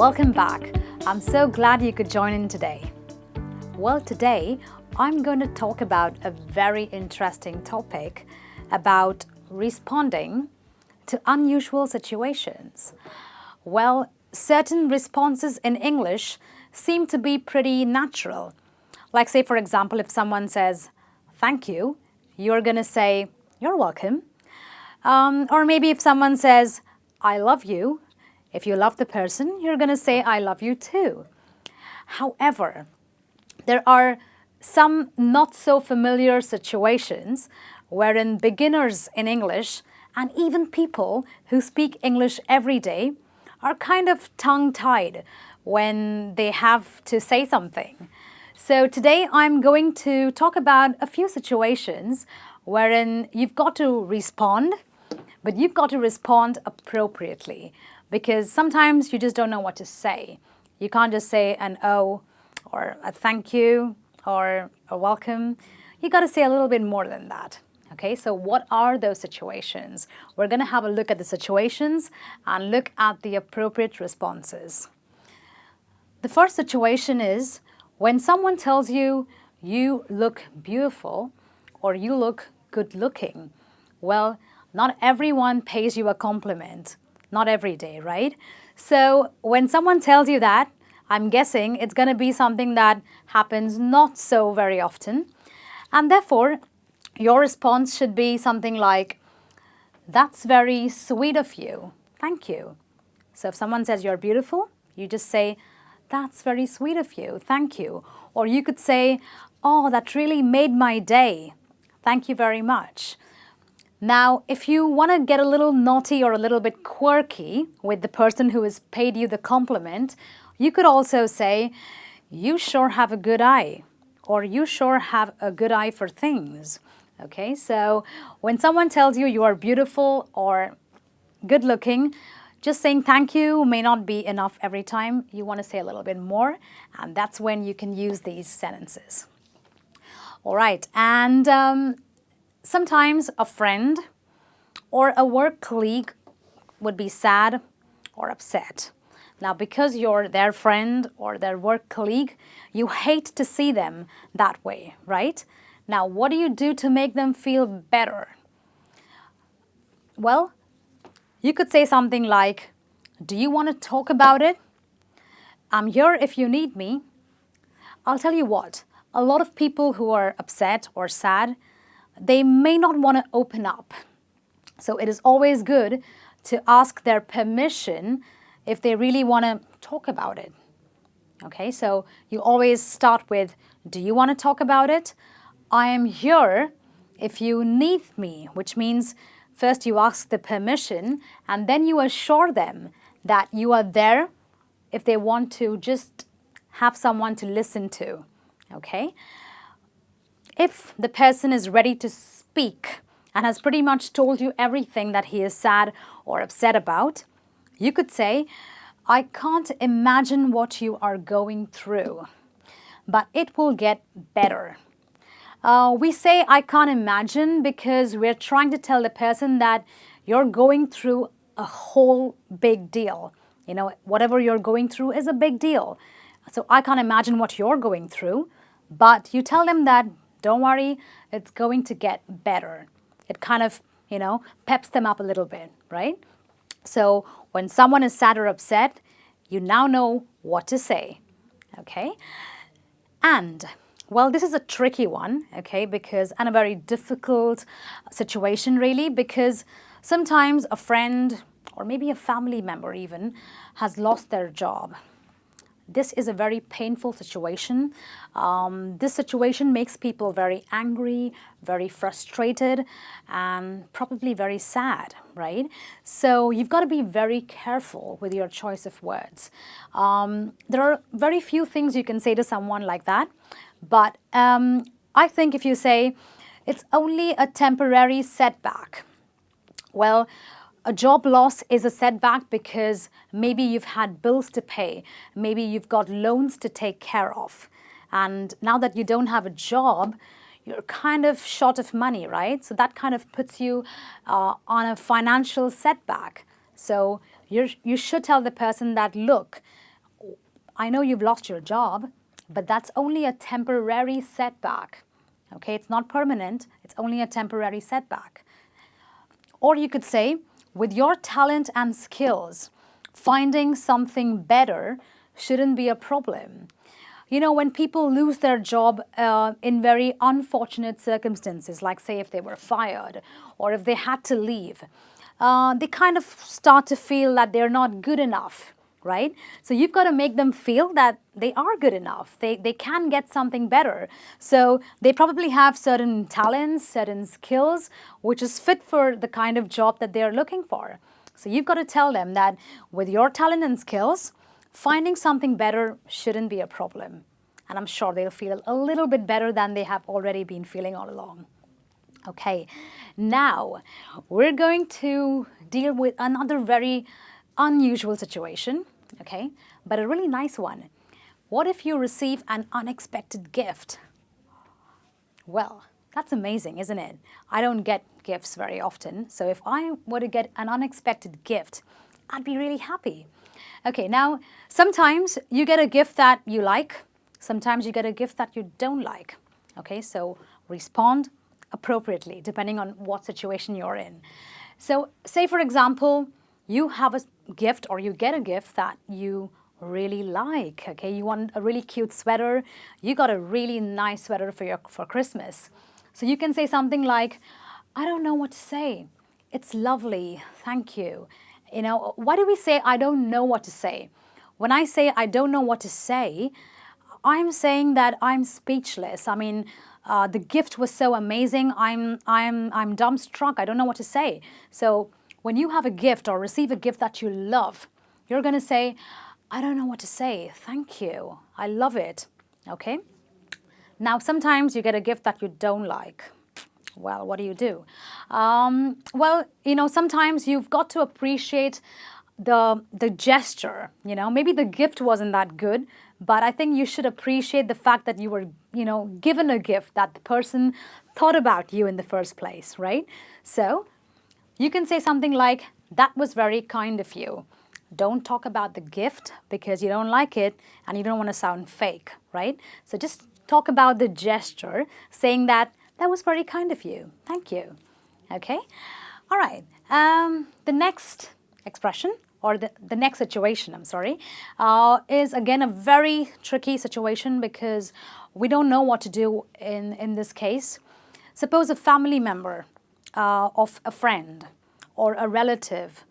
Welcome back. I'm so glad you could join in today. Well, today I'm going to talk about a very interesting topic about responding to unusual situations. Well, certain responses in English seem to be pretty natural. Like, say, for example, if someone says, "Thank you," you're going to say, "You're welcome." Or maybe if someone says, "I love you," if you love the person, you're going to say, "I love you too." However, there are some not so familiar situations wherein beginners in English and even people who speak English every day are kind of tongue-tied when they have to say something. So today I'm going to talk about a few situations wherein you've got to respond, but you've got to respond appropriately because sometimes you just don't know what to say. You can't just say an "oh" or a "thank you" or a "welcome." You got to say a little bit more than that. Okay, so what are those situations? We're going to have a look at the situations and look at the appropriate responses. The first situation is when someone tells you, "You look beautiful," or "You look good looking." Well, not everyone pays you a compliment. Not every day, right? So when someone tells you that, I'm guessing it's going to be something that happens not so very often. And therefore, your response should be something like, "That's very sweet of you. Thank you." So if someone says you're beautiful, you just say, "That's very sweet of you. Thank you." Or you could say, "Oh, that really made my day. Thank you very much." Now, if you want to get a little naughty or a little bit quirky with the person who has paid you the compliment, you could also say, "You sure have a good eye," or "You sure have a good eye for things." Okay, so when someone tells you you are beautiful or good looking, just saying thank you may not be enough every time. You want to say a little bit more, and that's when you can use these sentences. All right, and sometimes a friend or a work colleague would be sad or upset. Now, because you're their friend or their work colleague, you hate to see them that way, right? Now, what do you do to make them feel better? Well, you could say something like, "Do you want to talk about it? I'm here if you need me." I'll tell you what, a lot of people who are upset or sad, they may not want to open up. So it is always good to ask their permission if they really want to talk about it. Okay, so you always start with, "Do you want to talk about it? I am here if you need me," which means first you ask the permission and then you assure them that you are there if they want to just have someone to listen to. Okay? If the person is ready to speak and has pretty much told you everything that he is sad or upset about, you could say, "I can't imagine what you are going through, but it will get better." We say "I can't imagine" because we're trying to tell the person that you're going through a whole big deal. You know, whatever you're going through is a big deal. So I can't imagine what you're going through, but you tell them that, "Don't worry, it's going to get better." It kind of, peps them up a little bit, right? So when someone is sad or upset, you now know what to say, okay? And, well, this is a tricky one, okay, and a very difficult situation, really, because sometimes a friend or maybe a family member even has lost their job. This is a very painful situation. This situation makes people very angry, very frustrated, and probably very sad, right? So you've got to be very careful with your choice of words. There are very few things you can say to someone like that, but I think if you say, "It's only a temporary setback," well, a job loss is a setback because maybe you've had bills to pay, maybe you've got loans to take care of. And now that you don't have a job, you're kind of short of money, right? So that kind of puts you on a financial setback. So you should tell the person that, "Look, I know you've lost your job, but that's only a temporary setback. Okay, it's not permanent, it's only a temporary setback. Or you could say, with your talent and skills, finding something better shouldn't be a problem. You know, when people lose their job in very unfortunate circumstances, like say if they were fired or if they had to leave, they kind of start to feel that they're not good enough, right? So you've got to make them feel that they are good enough. They can get something better. So they probably have certain talents, certain skills, which is fit for the kind of job that they're looking for. So you've got to tell them that with your talent and skills, finding something better shouldn't be a problem. And I'm sure they'll feel a little bit better than they have already been feeling all along. Okay, now we're going to deal with another very unusual situation, okay, but a really nice one. What if you receive an unexpected gift? Well, that's amazing, isn't it? I don't get gifts very often, so if I were to get an unexpected gift, I'd be really happy. Okay, now sometimes you get a gift that you like, sometimes you get a gift that you don't like. Okay, so respond appropriately depending on what situation you're in. So say for example, you have a gift or you get a gift that you really like, okay? You want a really cute sweater, you got a really nice sweater for Christmas. So you can say something like, I don't know what to say. It's lovely, thank you. You know, why do we say I don't know what to say? When I say I don't know what to say, I'm saying that I'm speechless. I mean, the gift was so amazing. I'm dumbstruck. I don't know what to say. So when you have a gift or receive a gift that you love, you're going to say, I don't know what to say. Thank you. I love it. Okay? Now, sometimes you get a gift that you don't like. Well, what do? Well, you know, sometimes you've got to appreciate the gesture. You know, maybe the gift wasn't that good, but I think you should appreciate the fact that you were, you know, given a gift, that the person thought about you in the first place, right? So you can say something like, that was very kind of you. Don't talk about the gift because you don't like it and you don't want to sound fake, right? So just talk about the gesture, saying that was very kind of you. Thank you. Okay? All right. The next expression, or the next situation, I'm sorry, is again a very tricky situation because we don't know what to do in this case. Suppose a family member of a friend or a relative,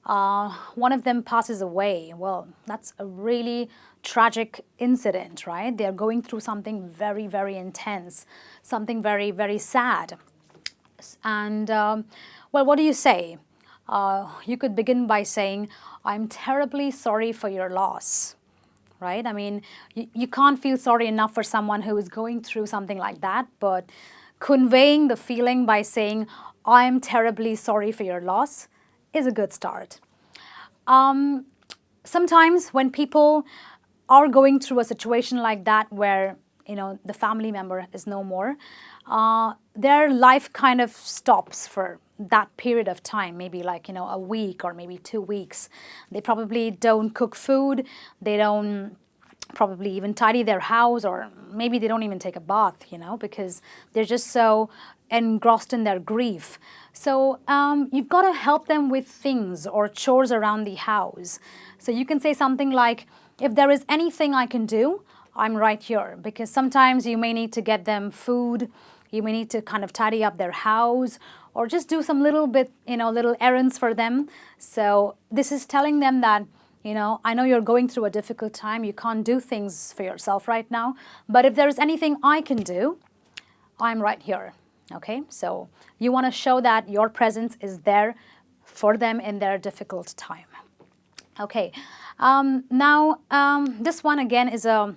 one of them passes away. Well, that's a really tragic incident, right? They're going through something very, very intense, something very, very sad. And, well, what do you say? You could begin by saying, I'm terribly sorry for your loss, right? I mean, you can't feel sorry enough for someone who is going through something like that, but conveying the feeling by saying, I'm terribly sorry for your loss is a good start. Sometimes when people are going through a situation like that where, you know, the family member is no more, their life kind of stops for that period of time, maybe like, you know, a week or maybe 2 weeks. They probably don't cook food, they don't probably even tidy their house, or maybe they don't even take a bath, you know, because they're just so engrossed in their grief. So you've got to help them with things or chores around the house. So you can say something like, if there is anything I can do, I'm right here, because sometimes you may need to get them food, you may need to kind of tidy up their house, or just do some little bit, you know, little errands for them. So this is telling them that, you know, I know you're going through a difficult time, you can't do things for yourself right now, but if there is anything I can do, I'm right here. Okay, so you want to show that your presence is there for them in their difficult time. Okay, now this one again is a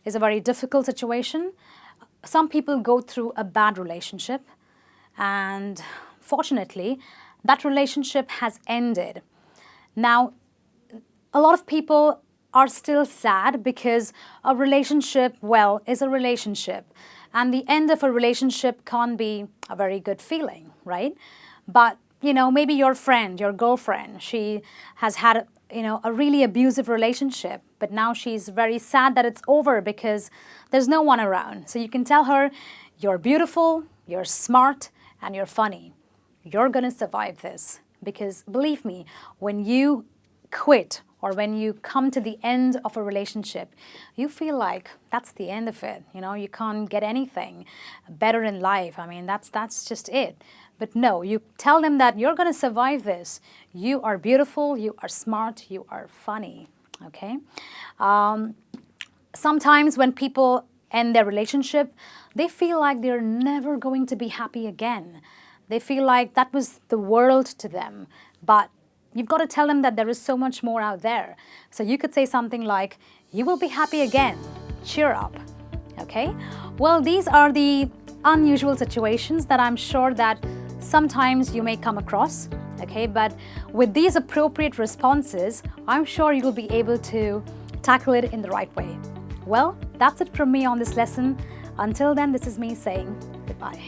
very difficult situation. Some people go through a bad relationship, and fortunately, that relationship has ended. Now, a lot of people are still sad because a relationship, well, is a relationship. And the end of a relationship can't be a very good feeling, right? But maybe your friend, your girlfriend, she has had, a really abusive relationship, but now she's very sad that it's over because there's no one around. So you can tell her, you're beautiful, you're smart, and you're funny. You're going to survive this. Because believe me, when you quit or when you come to the end of a relationship, you feel like that's the end of it. You can't get anything better in life. I mean, that's just it. But no, you tell them that you're going to survive this. You are beautiful, you are smart, you are funny. Okay? Sometimes when people end their relationship, they feel like they're never going to be happy again. They feel like that was the world to them. But you've got to tell them that there is so much more out there. So you could say something like, you will be happy again. Cheer up. Okay? Well, these are the unusual situations that I'm sure that sometimes you may come across. Okay? But with these appropriate responses, I'm sure you will be able to tackle it in the right way. Well, that's it from me on this lesson. Until then, this is me saying goodbye.